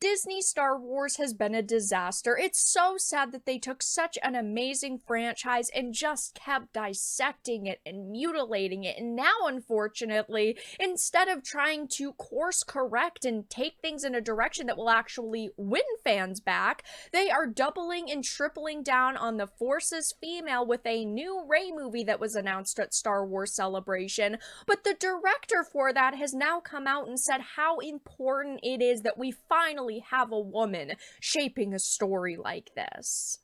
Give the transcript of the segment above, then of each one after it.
Disney Star Wars has been a disaster. It's so sad that they took such an amazing franchise and just kept dissecting it and mutilating it. And now, unfortunately, instead of trying to course correct and take things in a direction that will actually win fans back, they are doubling and tripling down on the Force's female with a new Rey movie that was announced at Star Wars Celebration. But the director for that has now come out and said how important it is that we finally have a woman shaping a story like this.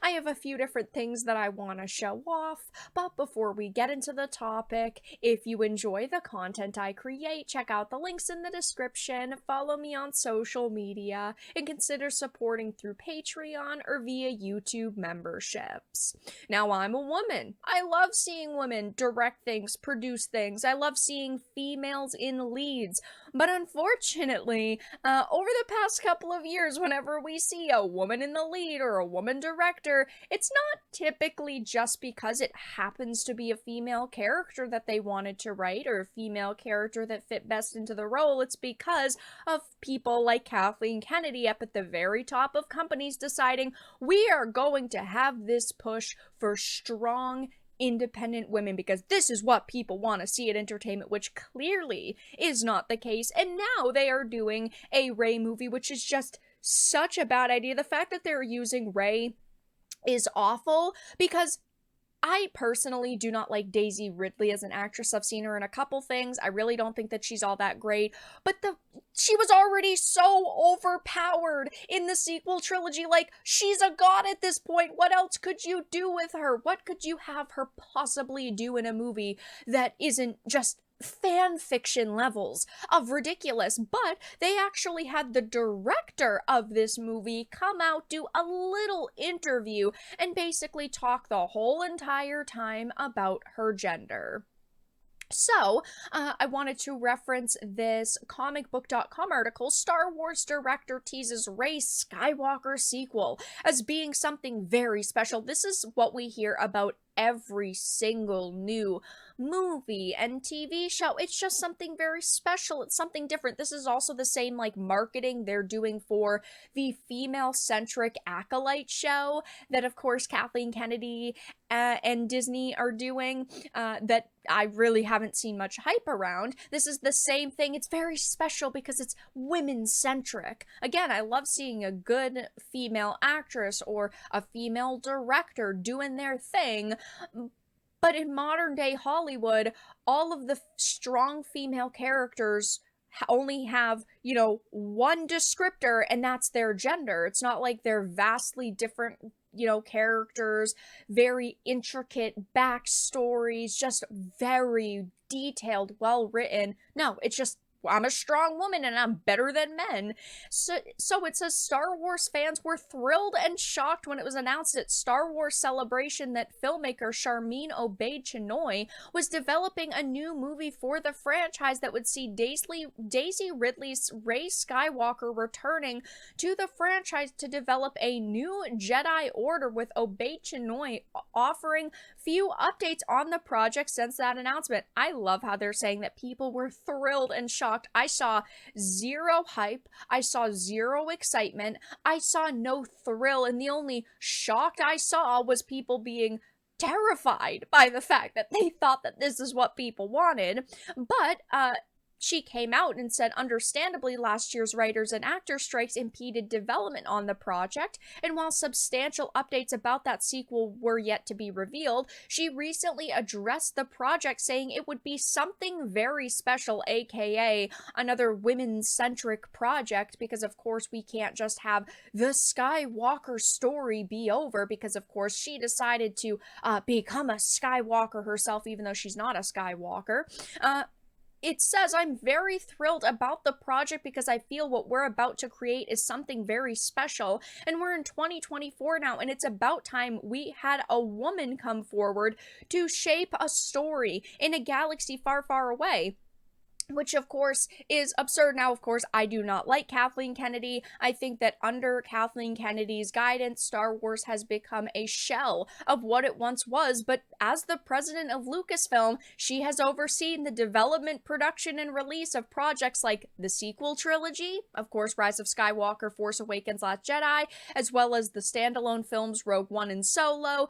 I have a few different things that I want to show off, but before we get into the topic, if you enjoy the content I create, check out the links in the description, follow me on social media, and consider supporting through Patreon or via YouTube memberships. Now, I'm a woman. I love seeing women direct things, produce things. I love seeing females in leads. But unfortunately, over the past couple of years, whenever we see a woman in the lead or a woman director, it's not typically just because it happens to be a female character that they wanted to write or a female character that fit best into the role. It's because of people like Kathleen Kennedy up at the very top of companies deciding we are going to have this push for strong independent women because this is what people want to see at entertainment, which clearly is not the case. And now they are doing a Rey movie, which is just such a bad idea. The fact that they're using Rey is awful because I personally do not like Daisy Ridley as an actress. I've seen her in a couple things. I really don't think that she's all that great, but she was already so overpowered in the sequel trilogy. Like, she's a god at this point. What else could you do with her? What could you have her possibly do in a movie that isn't just fan fiction levels of ridiculous? But they actually had the director of this movie come out, do a little interview, and basically talk the whole entire time about her gender. So, I wanted to reference this comicbook.com article. Star Wars director teases Rey Skywalker sequel as being something very special. This is what we hear about every single new movie and TV show. It's just something very special. It's something different. This is also the same like marketing they're doing for the female-centric Acolyte show that, of course, Kathleen Kennedy and Disney are doing that I really haven't seen much hype around. This is the same thing. It's very special because it's women-centric. Again, I love seeing a good female actress or a female director doing their thing. But in modern day Hollywood, all of the strong female characters only have, one descriptor, and that's their gender. It's not like they're vastly different, characters, very intricate backstories, just very detailed, well written. No, it's just, I'm a strong woman and I'm better than men. So it says Star Wars fans were thrilled and shocked when it was announced at Star Wars Celebration that filmmaker Charmin Obaid-Chinoy was developing a new movie for the franchise that would see Daisy Ridley's Rey Skywalker returning to the franchise to develop a new Jedi Order, with Obaid-Chinoy offering few updates on the project since that announcement. I love how they're saying that people were thrilled and shocked. I saw zero hype. I saw zero excitement. I saw no thrill. And the only shock I saw was people being terrified by the fact that they thought that this is what people wanted. But, she came out and said, understandably, last year's writers and actor strikes impeded development on the project, and while substantial updates about that sequel were yet to be revealed, she recently addressed the project, saying it would be something very special, aka another women-centric project, because of course we can't just have the Skywalker story be over, because of course she decided to become a Skywalker herself, even though she's not a Skywalker. It says, I'm very thrilled about the project because I feel what we're about to create is something very special, and we're in 2024 now, and it's about time we had a woman come forward to shape a story in a galaxy far, far away. which of course is absurd. Now, of course, I do not like Kathleen Kennedy. I think that under Kathleen Kennedy's guidance, Star Wars has become a shell of what it once was. But as the president of Lucasfilm, she has overseen the development, production, and release of projects like the sequel trilogy, of course, Rise of Skywalker, Force Awakens, Last Jedi, as well as the standalone films Rogue One and Solo.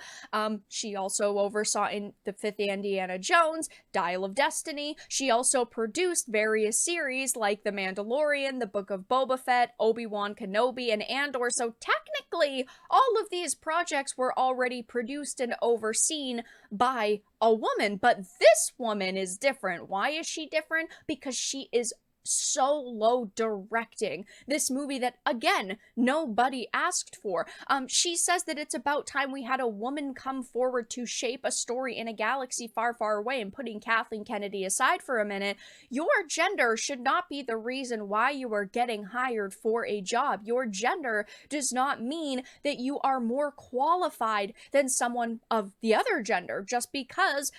She also oversaw in the fifth Indiana Jones, Dial of Destiny. She also produced various series like The Mandalorian, The Book of Boba Fett, Obi-Wan Kenobi, and Andor. So technically, all of these projects were already produced and overseen by a woman. But this woman is different. Why is she different? Because she is solo directing this movie that, again, nobody asked for. She says that it's about time we had a woman come forward to shape a story in a galaxy far, far away. And putting Kathleen Kennedy aside for a minute, your gender should not be the reason why you are getting hired for a job. Your gender does not mean that you are more qualified than someone of the other gender. Just because,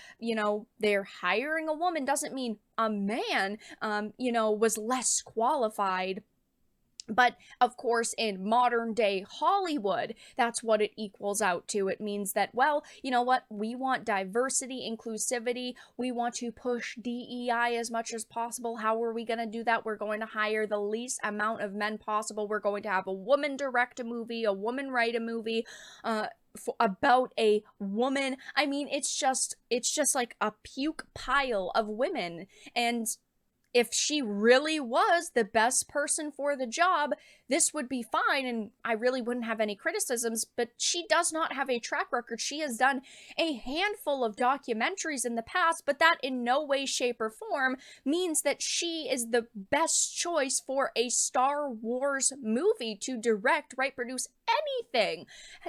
they're hiring a woman doesn't mean a man, was less qualified. But of course, in modern day Hollywood, that's what it equals out to. It means that, well, you know what? We want diversity, inclusivity. We want to push DEI as much as possible. How are we going to do that? We're going to hire the least amount of men possible. We're going to have a woman direct a movie, a woman write a movie, about a woman. I mean, it's just like a puke pile of women. And if she really was the best person for the job, this would be fine and I really wouldn't have any criticisms. But she does not have a track record. She has done a handful of documentaries in the past, but that in no way, shape, or form means that she is the best choice for a Star Wars movie to direct, write, produce, anything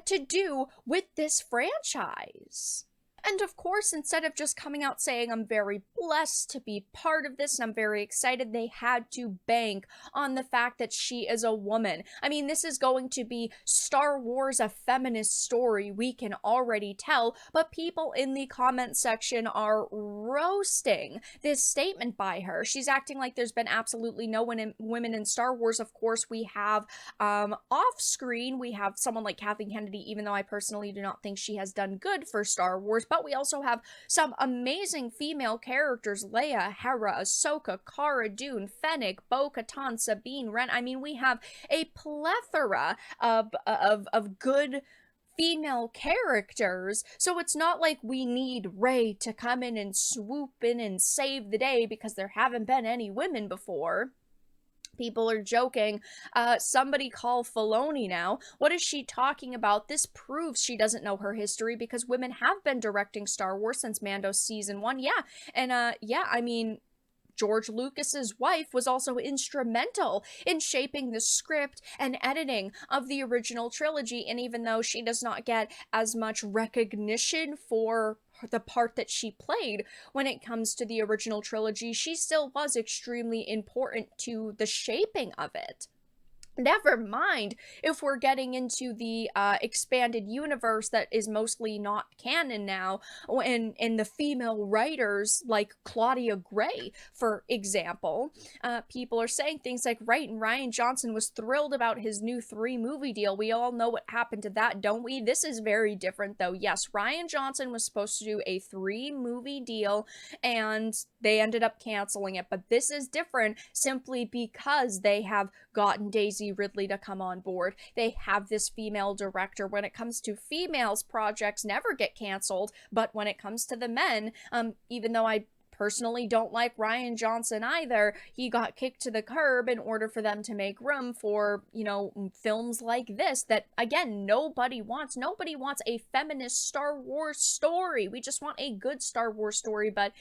to do with this franchise. And of course, instead of just coming out saying, I'm very blessed to be part of this and I'm very excited, they had to bank on the fact that she is a woman. I mean, this is going to be Star Wars, a feminist story, we can already tell, but people in the comment section are roasting this statement by her. She's acting like there's been absolutely no women in Star Wars. Of course, we have off screen, we have someone like Kathleen Kennedy, even though I personally do not think she has done good for Star Wars. But we also have some amazing female characters: Leia, Hera, Ahsoka, Cara Dune, Fennec, Bo-Katan, Sabine Wren. I mean, we have a plethora of good female characters, so it's not like we need Rey to come in and swoop in and save the day because there haven't been any women before. People are joking. Somebody call Filoni now. What is she talking about? This proves she doesn't know her history because women have been directing Star Wars since Mando season 1. Yeah. And I mean, George Lucas's wife was also instrumental in shaping the script and editing of the original trilogy. And even though she does not get as much recognition for the part that she played when it comes to the original trilogy, she still was extremely important to the shaping of it. Never mind if we're getting into the expanded universe that is mostly not canon now, and the female writers like Claudia Gray, for example. People are saying things like, right, and Rian Johnson was thrilled about his new 3-movie deal. We all know what happened to that, don't we? This is very different, though. Yes, Rian Johnson was supposed to do a 3-movie deal, and they ended up canceling it. But this is different simply because they have gotten Daisy Ridley to come on board. They have this female director. When it comes to females, projects never get canceled, but when it comes to the men, even though I personally don't like Rian Johnson either, he got kicked to the curb in order for them to make room for, films like this that, again, nobody wants. Nobody wants a feminist Star Wars story. We just want a good Star Wars story, but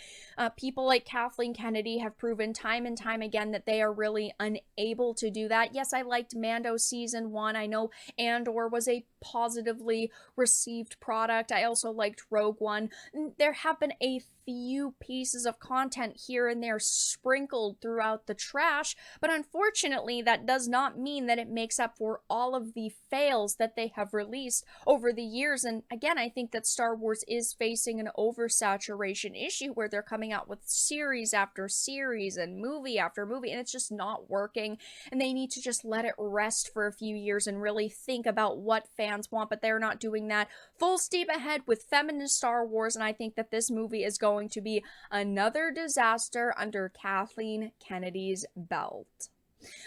people like Kathleen Kennedy have proven time and time again that they are really unable to do that. Yes, I liked Mando season 1. I know Andor was a positively received product. I also liked Rogue One. There have been a few pieces of content here and there sprinkled throughout the trash, but unfortunately that does not mean that it makes up for all of the fails that they have released over the years. And again, I think that Star Wars is facing an oversaturation issue where they're coming out with series after series and movie after movie, and it's just not working, and they need to just let it rest for a few years and really think about what fans want, but they're not doing that. Full steam ahead with feminist Star Wars, and I think that this movie is going to be another disaster under Kathleen Kennedy's belt.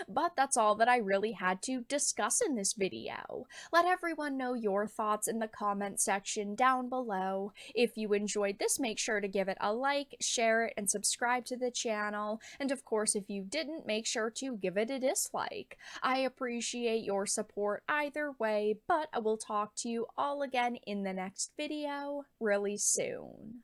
But that's all that I really had to discuss in this video. Let everyone know your thoughts in the comment section down below. If you enjoyed this, make sure to give it a like, share it, and subscribe to the channel. And of course, if you didn't, make sure to give it a dislike. I appreciate your support either way, but I will talk to you all again in the next video really soon.